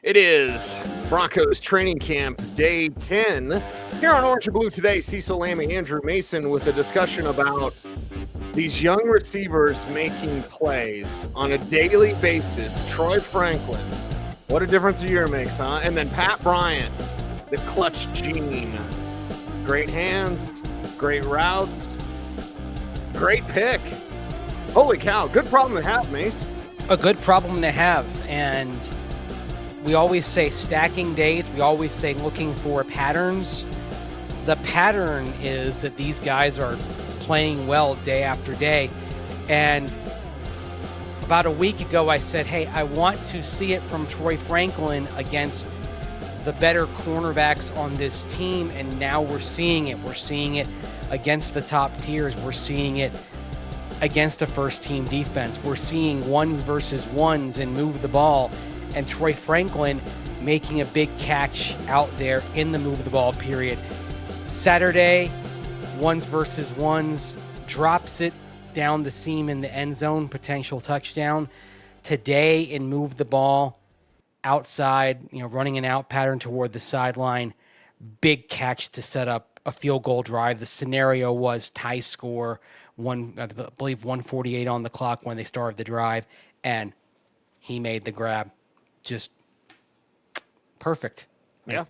It is Broncos training camp day 10. Here on Orange and Blue today, Cecil Lammy, Andrew Mason with a discussion about these young receivers making plays on a daily basis. Troy Franklin, what a difference a year makes, huh? And then Pat Bryant, the clutch gene. Great hands, great routes, great pick. Holy cow, good problem to have, Mace. A good problem to have, and we always say stacking days. We always say looking for patterns. The pattern is that these guys are playing well day after day. And about a week ago, I said, hey, I want to see it from Troy Franklin against the better cornerbacks on this team. And now we're seeing it. We're seeing it against the top tiers. We're seeing it against a first-team defense. We're seeing ones versus ones and move the ball. And Troy Franklin making a big catch out there in the move the ball period. Saturday, ones versus ones, drops it down the seam in the end zone, potential touchdown. Today, in move the ball outside, running an out pattern toward the sideline, big catch to set up a field goal drive. The scenario was tie score, I believe 1:48 on the clock when they started the drive, and he made the grab. Just perfect. Yeah.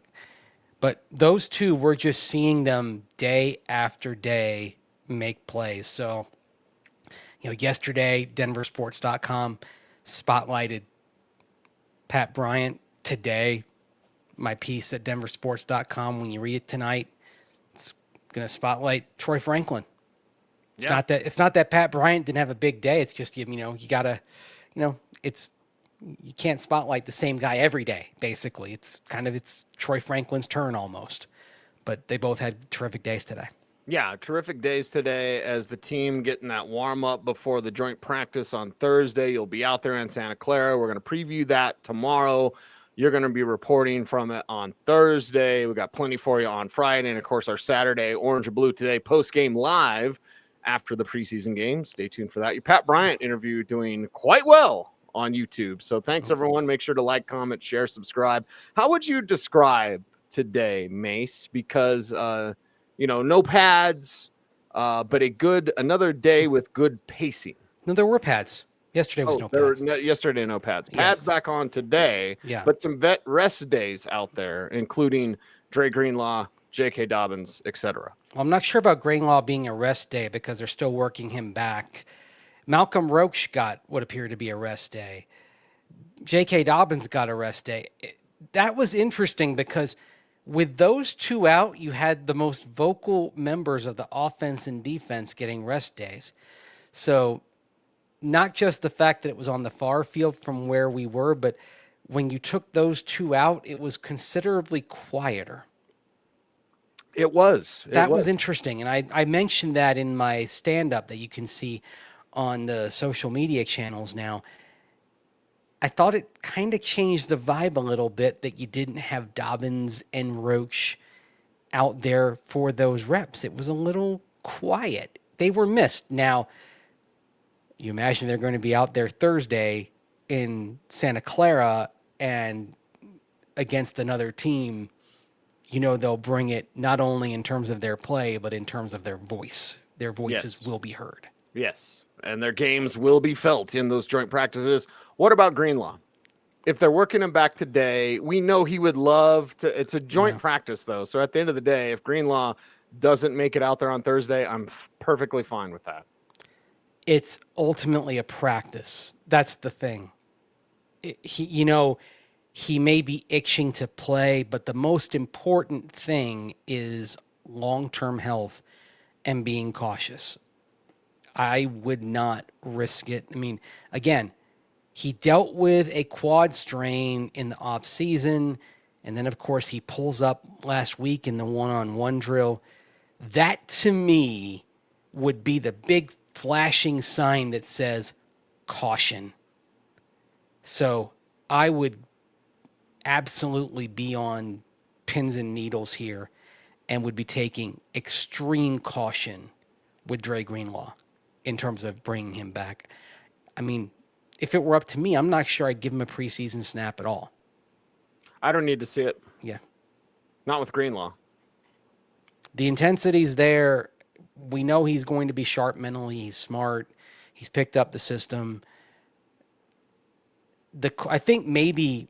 But those two, we're just seeing them day after day make plays. So, yesterday, denversports.com spotlighted Pat Bryant. Today, my piece at denversports.com, when you read it tonight, it's going to spotlight Troy Franklin. It's not that Pat Bryant didn't have a big day. It's just, you got to, you can't spotlight the same guy every day, basically. It's Troy Franklin's turn almost. But they both had terrific days today. Yeah, terrific days today as the team getting that warm-up before the joint practice on Thursday. You'll be out there in Santa Clara. We're going to preview that tomorrow. You're going to be reporting from it on Thursday. We got plenty for you on Friday. And, of course, our Saturday, Orange and Blue Today post-game live after the preseason game. Stay tuned for that. Your Pat Bryant interview doing quite well on YouTube. So thanks, everyone. Make sure to like, comment, share, subscribe. How would you describe today, Mace? Because, no pads, but another day with good pacing. No, there were pads. Yesterday was no pads. Yesterday, no pads. Pads Yes. back on today, but some vet rest days out there, including Dre Greenlaw, J.K. Dobbins, etc. Well, I'm not sure about Greenlaw being a rest day because they're still working him back. Malcolm Roach got what appeared to be a rest day. J.K. Dobbins got a rest day. That was interesting because with those two out, you had the most vocal members of the offense and defense getting rest days. So not just the fact that it was on the far field from where we were, but when you took those two out, it was considerably quieter. It was. That was interesting. And I mentioned that in my stand-up that you can see on the social media channels now. I thought it kind of changed the vibe a little bit that you didn't have Dobbins and Roach out there for those reps. It was a little quiet. They were missed. Now, you imagine they're going to be out there Thursday in Santa Clara and against another team. They'll bring it not only in terms of their play, but in terms of their voice. Their voices will be heard. Yes. And their games will be felt in those joint practices. What about Greenlaw? If they're working him back today, we know he would love to. It's a joint practice, though. So at the end of the day, if Greenlaw doesn't make it out there on Thursday, I'm perfectly fine with that. It's ultimately a practice. That's the thing. He may be itching to play, but the most important thing is long-term health and being cautious. I would not risk it. I mean, again, he dealt with a quad strain in the offseason, and then, of course, he pulls up last week in the one-on-one drill. That, to me, would be the big flashing sign that says caution. So I would absolutely be on pins and needles here and would be taking extreme caution with Dre Greenlaw in terms of bringing him back. I mean, if it were up to me, I'm not sure I'd give him a preseason snap at all. I don't need to see it. Yeah. Not with Greenlaw. The intensity's there. We know he's going to be sharp mentally. He's smart. He's picked up the system. I think maybe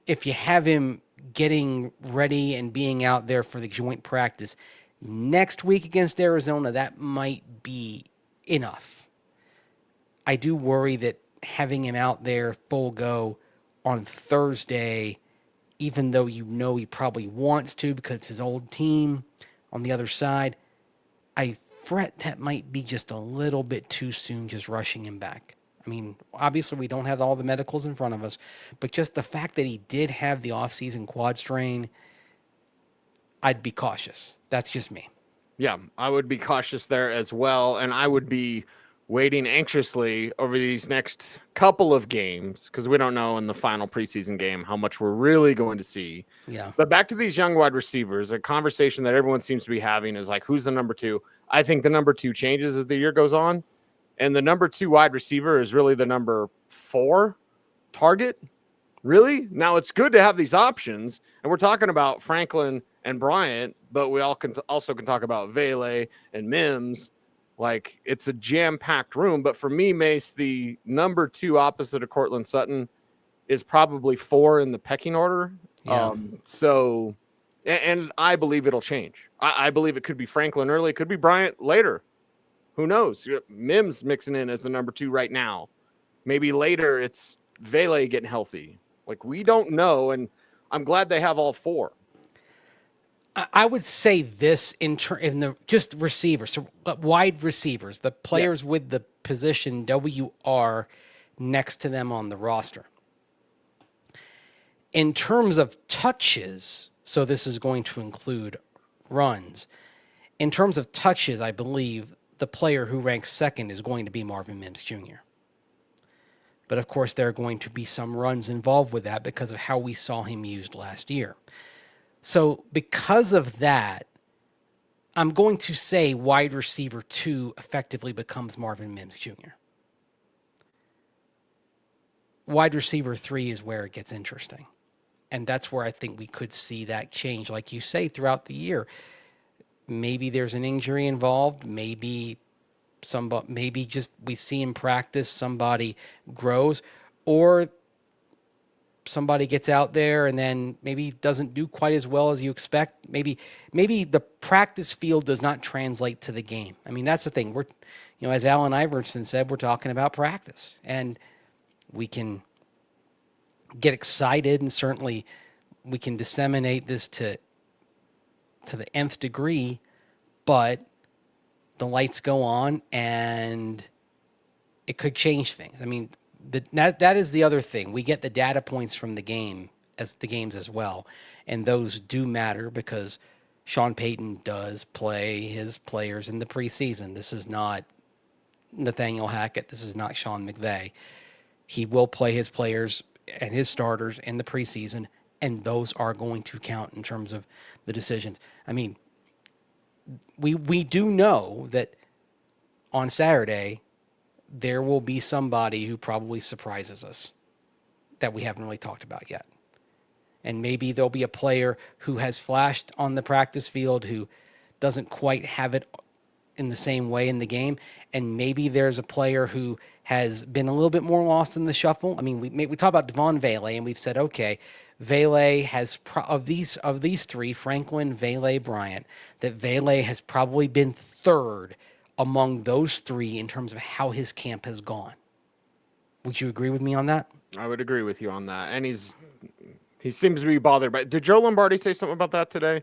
if you have him getting ready and being out there for the joint practice next week against Arizona, that might be enough. I do worry that having him out there full go on Thursday, even though you know he probably wants to because it's his old team on the other side, I fret that might be just a little bit too soon just rushing him back. I mean, obviously we don't have all the medicals in front of us, but just the fact that he did have the offseason quad strain, I'd be cautious. That's just me. Yeah, I would be cautious there as well, and I would be waiting anxiously over these next couple of games because we don't know in the final preseason game how much we're really going to see. Yeah. But back to these young wide receivers, a conversation that everyone seems to be having is like, who's the number 2? I think the number 2 changes as the year goes on, and the number 2 wide receiver is really the number 4 target. Really? Now, it's good to have these options, and we're talking about Franklin and Bryant, but we also can talk about Vele and Mims. Like, it's a jam-packed room. But for me, Mase, the number 2 opposite of Courtland Sutton is probably 4 in the pecking order. Yeah. And I believe it'll change. I believe it could be Franklin early. It could be Bryant later. Who knows? Mims mixing in as the number 2 right now. Maybe later it's Vele getting healthy. Like, we don't know, and I'm glad they have all 4. I would say this in the just receivers, so wide receivers, the players with the position WR next to them on the roster. In terms of touches, so this is going to include runs. In terms of touches, I believe the player who ranks second is going to be Marvin Mims Jr. But of course, there are going to be some runs involved with that because of how we saw him used last year. So because of that, I'm going to say wide receiver 2 effectively becomes Marvin Mims Jr. Wide receiver 3 is where it gets interesting. And that's where I think we could see that change, like you say, throughout the year. Maybe there's an injury involved. Maybe just we see in practice somebody grows, or somebody gets out there and then maybe doesn't do quite as well as you expect. Maybe the practice field does not translate to the game. I mean, that's the thing. We're, as Allen Iverson said, we're talking about practice, and we can get excited, and certainly we can disseminate this to the nth degree, but the lights go on and it could change things. I mean, that is the other thing. We get the data points from the games as well, and those do matter because Sean Payton does play his players in the preseason. This is not Nathaniel Hackett. This is not Sean McVay. He will play his players and his starters in the preseason, and those are going to count in terms of the decisions. I mean, we do know that on Saturday there will be somebody who probably surprises us that we haven't really talked about yet. And maybe there'll be a player who has flashed on the practice field who doesn't quite have it in the same way in the game. And maybe there's a player who has been a little bit more lost in the shuffle. I mean, we talk about Devon Vele, and we've said, okay, Vele has, of these 3, Franklin, Vele, Bryant, that Vele has probably been third among those 3 in terms of how his camp has gone. Would you agree with me on that? I would agree with you on that. And he seems to be bothered by. Did Joe Lombardi say something about that today?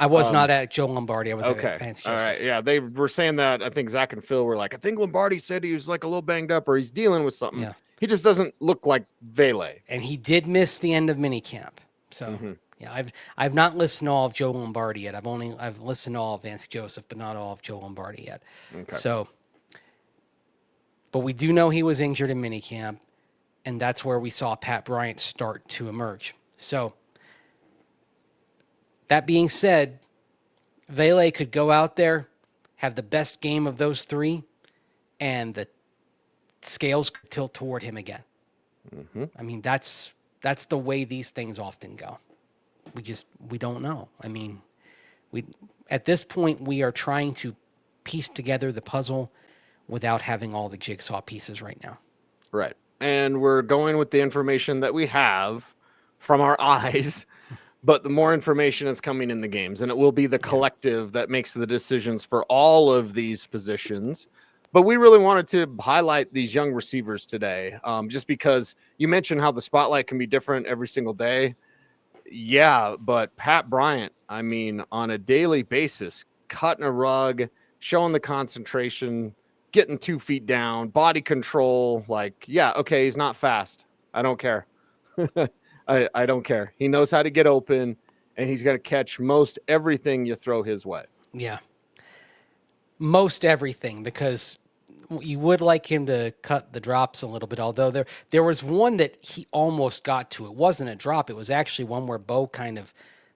I was not at Joe Lombardi. I was okay. at Vance Joseph. All right. Yeah, they were saying that. I think Zach and Phil were like, I think Lombardi said he was like a little banged up or he's dealing with something. Yeah. He just doesn't look like Vele. And he did miss the end of minicamp. So, yeah, I've not listened to all of Joe Lombardi yet. I've listened to all of Vance Joseph, but not all of Joe Lombardi yet. Okay. So, but we do know he was injured in minicamp, and that's where we saw Pat Bryant start to emerge. So, that being said, Vele could go out there, have the best game of those 3, and the scales could tilt toward him again. I mean, that's That's the way these things often go. We don't know. I mean, we at this point we are trying to piece together the puzzle without having all the jigsaw pieces right now. Right. And we're going with the information that we have from our eyes, but the more information is coming in the games, and it will be the collective that makes the decisions for all of these positions. But we really wanted to highlight these young receivers today, just because you mentioned how the spotlight can be different every single day. Yeah, but Pat Bryant, I mean, on a daily basis, cutting a rug, showing the concentration, getting 2 feet down, body control. Like, yeah, okay, he's not fast. I don't care. I don't care. He knows how to get open, and he's going to catch most everything you throw his way. Yeah. Most everything, because you would like him to cut the drops a little bit, although there was one that he almost got to. It wasn't a drop. It was actually one where Bo kind of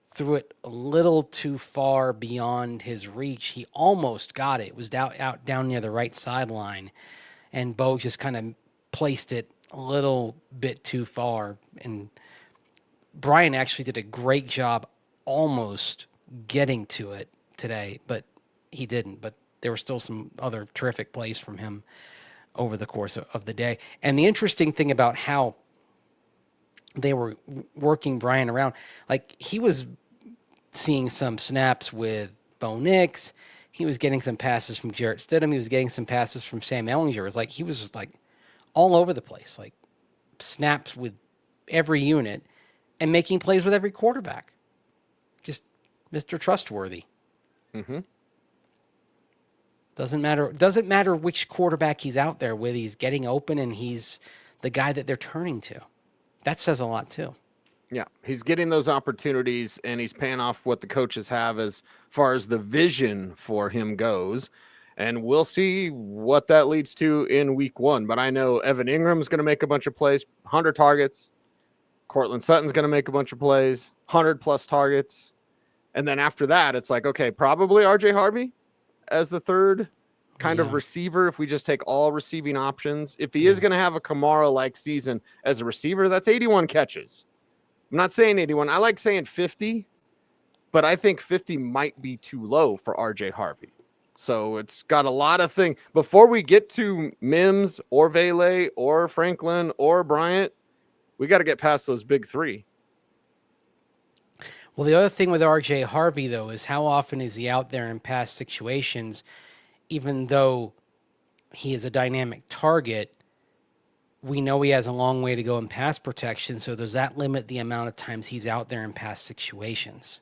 threw it a little too far beyond his reach. He almost got it. It was down near the right sideline, and Bo just kind of placed it a little bit too far. And Brian actually did a great job almost getting to it today, but he didn't. But there were still some other terrific plays from him over the course of the day. And the interesting thing about how they were working Brian around, like he was seeing some snaps with Bo Nix. He was getting some passes from Jarrett Stidham. He was getting some passes from Sam Ehlinger. It was like he was like all over the place, like snaps with every unit and making plays with every quarterback. Just Mr. Trustworthy. Mm-hmm. Doesn't matter which quarterback he's out there with. He's getting open and he's the guy that they're turning to. That says a lot too. Yeah, he's getting those opportunities, and he's paying off what the coaches have as far as the vision for him goes. And we'll see what that leads to in week 1. But I know Evan Ingram's going to make a bunch of plays, 100 targets. Courtland Sutton's going to make a bunch of plays, 100-plus targets. And then after that, it's like, okay, probably R.J. Harvey as the third kind of receiver if we just take all receiving options. If he is going to have a Kamara-like season as a receiver, that's 81 catches. I'm not saying 81. I like saying 50, but I think 50 might be too low for R.J. Harvey. So it's got a lot of things. Before we get to Mims or Vele or Franklin or Bryant, we got to get past those big three. Well, the other thing with R.J. Harvey, though, is how often is he out there in pass situations, even though he is a dynamic target, we know he has a long way to go in pass protection, so does that limit the amount of times he's out there in pass situations?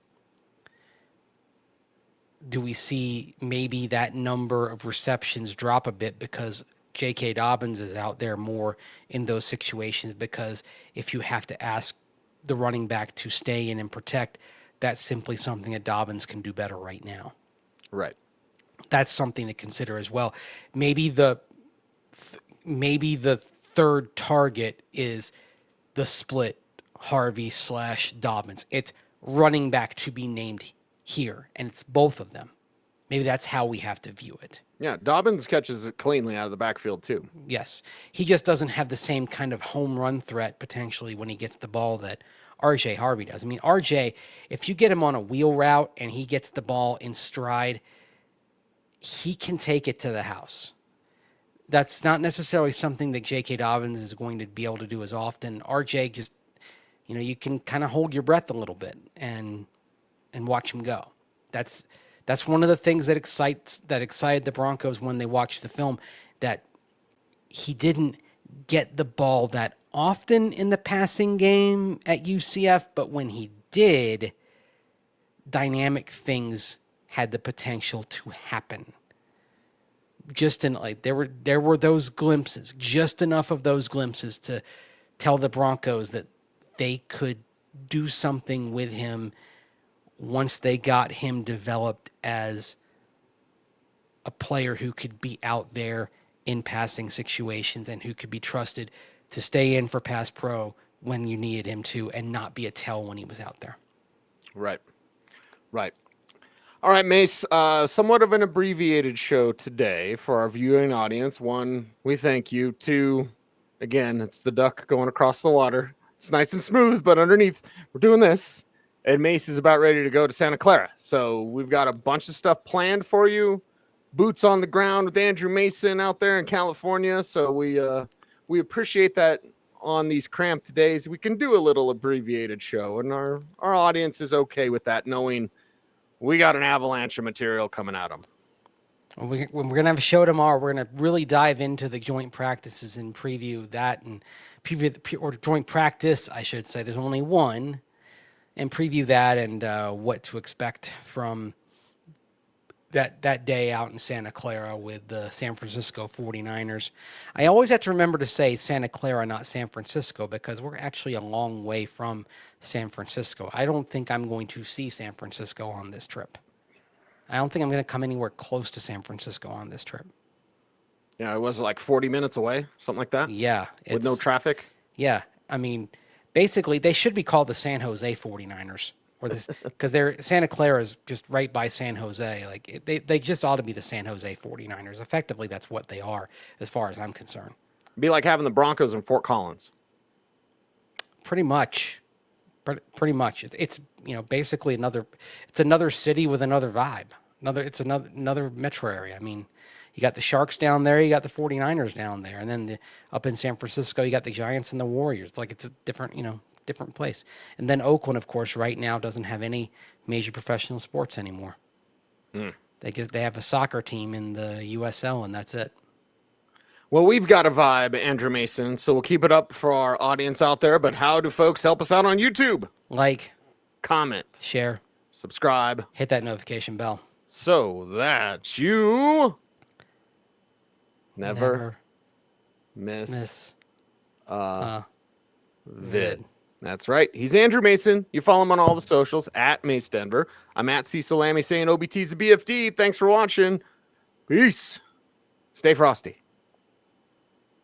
Do we see maybe that number of receptions drop a bit because J.K. Dobbins is out there more in those situations? Because if you have to ask the running back to stay in and protect, that's simply something that Dobbins can do better right now. Right. That's something to consider as well. Maybe the third target is the split Harvey/Dobbins. It's running back to be named here, and it's both of them. Maybe that's how we have to view it. Yeah, Dobbins catches it cleanly out of the backfield too. Yes. He just doesn't have the same kind of home run threat potentially when he gets the ball that R.J. Harvey does. I mean, R.J., if you get him on a wheel route and he gets the ball in stride, he can take it to the house. That's not necessarily something that J.K. Dobbins is going to be able to do as often. R.J. just, you can kind of hold your breath a little bit and watch him go. That's one of the things that excited the Broncos when they watched the film, that he didn't get the ball that often in the passing game at UCF, but when he did, dynamic things had the potential to happen. Just there were those glimpses, just enough of those glimpses to tell the Broncos that they could do something with him once they got him developed as a player who could be out there in passing situations and who could be trusted to stay in for pass pro when you needed him to and not be a tell when he was out there. Right. All right, Mase, somewhat of an abbreviated show today for our viewing audience. 1, we thank you. 2, again, it's the duck going across the water. It's nice and smooth, but underneath, we're doing this. And Mase is about ready to go to Santa Clara. So we've got a bunch of stuff planned for you. Boots on the ground with Andrew Mason out there in California. So we appreciate that on these cramped days. We can do a little abbreviated show, and our audience is okay with that, knowing we got an avalanche of material coming at them. We're going to have a show tomorrow. We're going to really dive into the joint practices and preview that, and or joint practice, I should say. There's only one, and preview that and what to expect from that day out in Santa Clara with the San Francisco 49ers. I always have to remember to say Santa Clara, not San Francisco, because we're actually a long way from San Francisco. I don't think I'm going to see San Francisco on this trip. I don't think I'm going to come anywhere close to San Francisco on this trip. Yeah, it was like 40 minutes away, something like that. Yeah. With no traffic. Yeah. I mean, basically, they should be called the San Jose 49ers. Or this, because Santa Clara is just right by San Jose. Like they just ought to be the San Jose 49ers. Effectively, that's what they are, as far as I'm concerned. Be like having the Broncos in Fort Collins. Pretty much. Pretty much. It's basically another city with another vibe. It's another metro area. I mean, you got the Sharks down there, you got the 49ers down there, and then up in San Francisco, you got the Giants and the Warriors. It's like it's a different place. And then Oakland, of course, right now doesn't have any major professional sports anymore. They have a soccer team in the USL, and that's it. Well, we've got a vibe, Andrew Mason, so we'll keep it up for our audience out there. But how do folks help us out on YouTube? Like, comment, share, subscribe, hit that notification bell, so that you never miss a vid. That's right. He's Andrew Mason. You follow him on all the socials at Mase Denver. I'm at Cecil Lammy saying OBT's a BFD. Thanks for watching. Peace. Stay frosty.